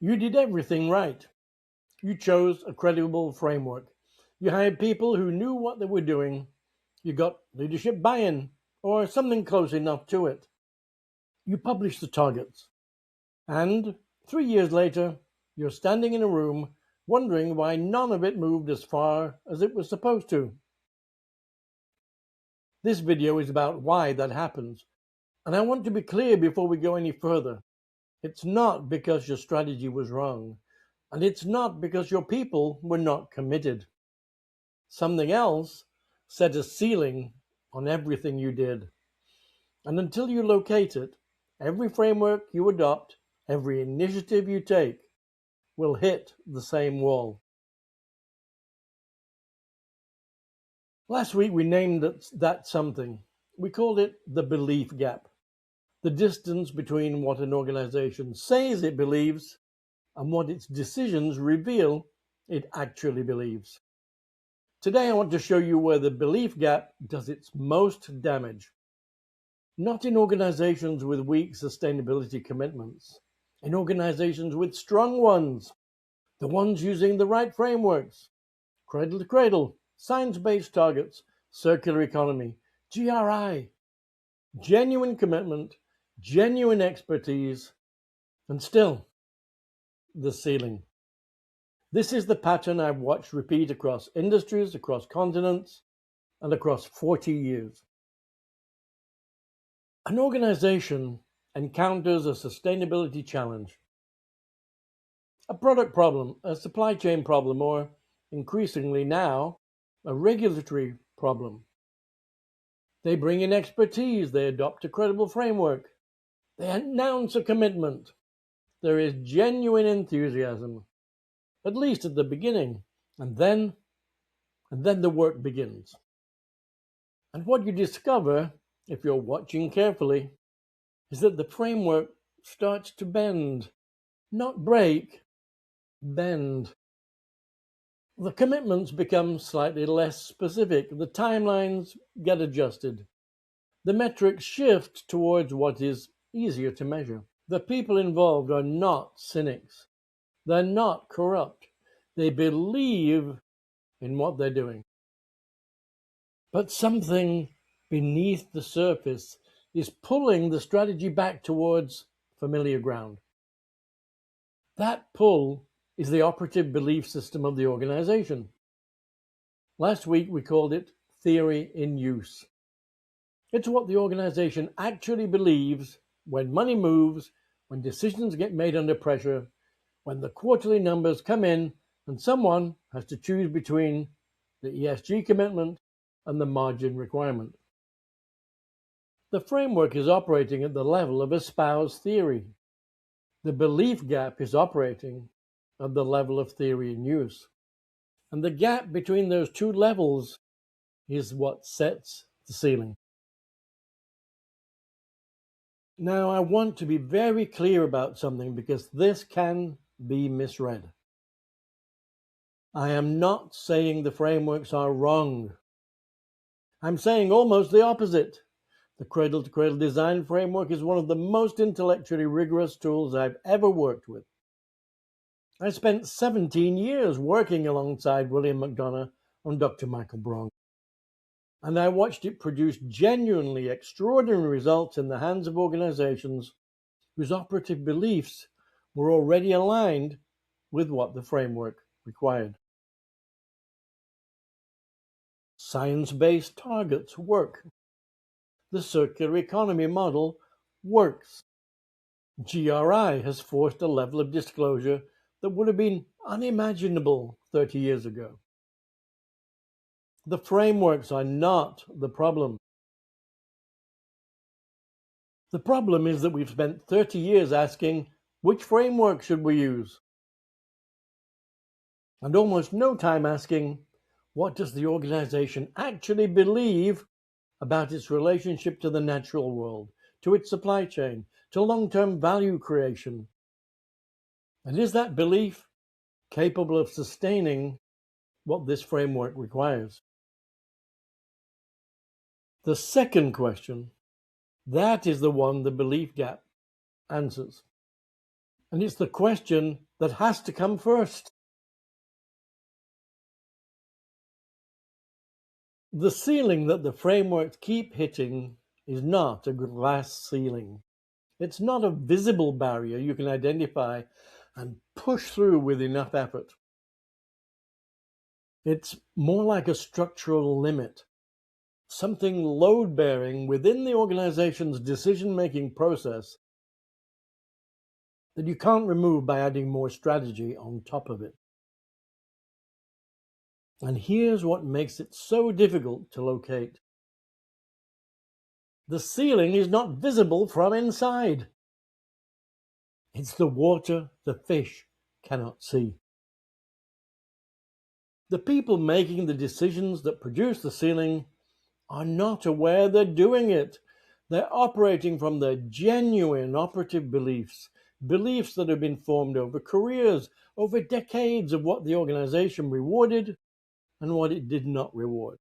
You did everything right. You chose a credible framework. You hired people who knew what they were doing. You got leadership buy-in, or something close enough to it. You published the targets. And 3 years later, you're standing in a room wondering why none of it moved as far as it was supposed to. This video is about why that happens. And I want to be clear before we go any further. It's not because your strategy was wrong, and it's not because your people were not committed. Something else set a ceiling on everything you did. And until you locate it, every framework you adopt, every initiative you take, will hit the same wall. Last week we named that something. We called it the belief gap. The distance between what an organization says it believes and what its decisions reveal it actually believes. Today I want to show you where the belief gap does its most damage. Not in organizations with weak sustainability commitments, in organizations with strong ones, the ones using the right frameworks, cradle to cradle, science-based targets, circular economy, GRI, genuine commitment, genuine expertise, and still the ceiling. This is the pattern I've watched repeat across industries, across continents, and across 40 years. An organization encounters a sustainability challenge, a product problem, a supply chain problem, or increasingly now, a regulatory problem. They bring in expertise, they adopt a credible framework, they announce a commitment. There is genuine enthusiasm, at least at the beginning, and then the work begins. And what you discover, if you're watching carefully, is that the framework starts to bend, not break, bend. The commitments become slightly less specific, the timelines get adjusted, the metrics shift towards what is easier to measure. The people involved are not cynics, they're not corrupt, they believe in what they're doing. But something beneath the surface is pulling the strategy back towards familiar ground. That pull is the operative belief system of the organization. Last week we called it theory in use. It's what the organization actually believes when money moves, when decisions get made under pressure, when the quarterly numbers come in and someone has to choose between the ESG commitment and the margin requirement. The framework is operating at the level of espoused theory. The belief gap is operating at the level of theory in use. And the gap between those two levels is what sets the ceiling. Now, I want to be very clear about something because this can be misread. I am not saying the frameworks are wrong. I'm saying almost the opposite. The cradle-to-cradle design framework is one of the most intellectually rigorous tools I've ever worked with. I spent 17 years working alongside William McDonough on Dr. Michael Braun, and I watched it produce genuinely extraordinary results in the hands of organizations whose operative beliefs were already aligned with what the framework required. Science-based targets work. The circular economy model works. GRI has forced a level of disclosure that would have been unimaginable 30 years ago. The frameworks are not the problem. The problem is that we've spent 30 years asking, which framework should we use? And almost no time asking, what does the organization actually believe about its relationship to the natural world, to its supply chain, to long-term value creation? And is that belief capable of sustaining what this framework requires? The second question, that is the one the belief gap answers. And it's the question that has to come first. The ceiling that the frameworks keep hitting is not a glass ceiling. It's not a visible barrier you can identify and push through with enough effort. It's more like a structural limit, something load-bearing within the organization's decision-making process that you can't remove by adding more strategy on top of it. And here's what makes it so difficult to locate. The ceiling is not visible from inside. It's the water the fish cannot see. The people making the decisions that produce the ceiling are not aware they're doing it. They're operating from their genuine operative beliefs, beliefs that have been formed over careers, over decades of what the organization rewarded and what it did not reward.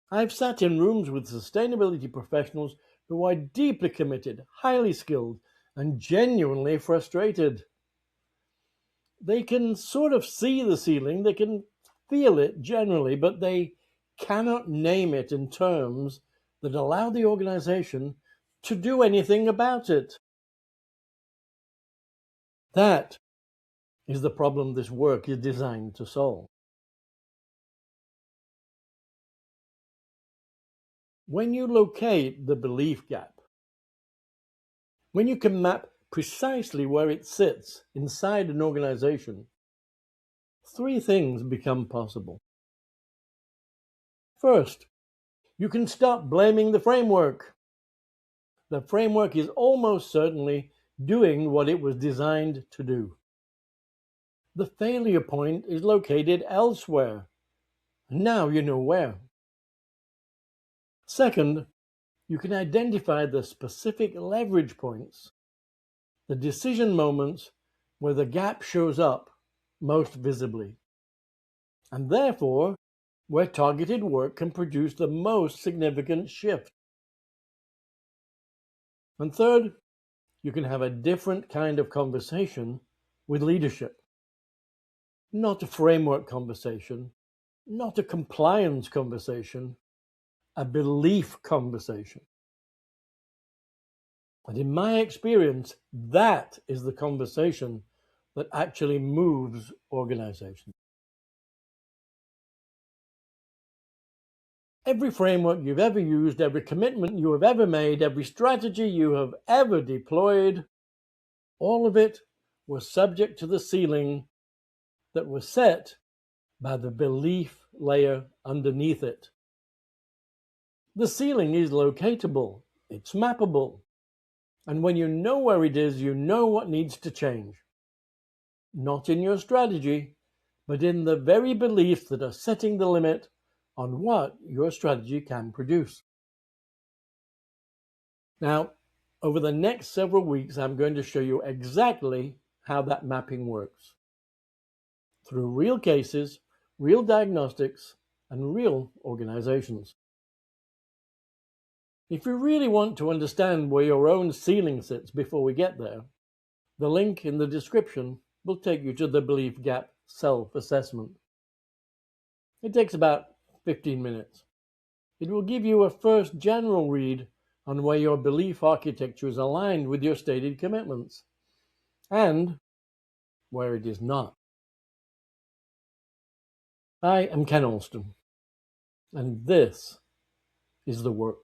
I've sat in rooms with sustainability professionals who are deeply committed, highly skilled, and genuinely frustrated. They can sort of see the ceiling, they can feel it generally, but they cannot name it in terms that allow the organization to do anything about it. That is the problem this work is designed to solve. When you locate the belief gap, when you can map precisely where it sits inside an organization, three things become possible. First, you can stop blaming the framework. The framework is almost certainly doing what it was designed to do. The failure point is located elsewhere. Now you know where. Second, you can identify the specific leverage points, the decision moments where the gap shows up most visibly, and therefore where targeted work can produce the most significant shift. And third, you can have a different kind of conversation with leadership. Not a framework conversation, not a compliance conversation, a belief conversation. And in my experience, that is the conversation that actually moves organizations. Every framework you've ever used, every commitment you have ever made, every strategy you have ever deployed, all of it was subject to the ceiling that was set by the belief layer underneath it. The ceiling is locatable, it's mappable, and when you know where it is, you know what needs to change. Not in your strategy, but in the very beliefs that are setting the limit on what your strategy can produce. Now, over the next several weeks, I'm going to show you exactly how that mapping works through real cases, real diagnostics, and real organizations. If you really want to understand where your own ceiling sits before we get there, the link in the description will take you to the Belief Gap self-assessment. It takes about 15 minutes. It will give you a first general read on where your belief architecture is aligned with your stated commitments and where it is not. I am Ken Alston, and this is the work.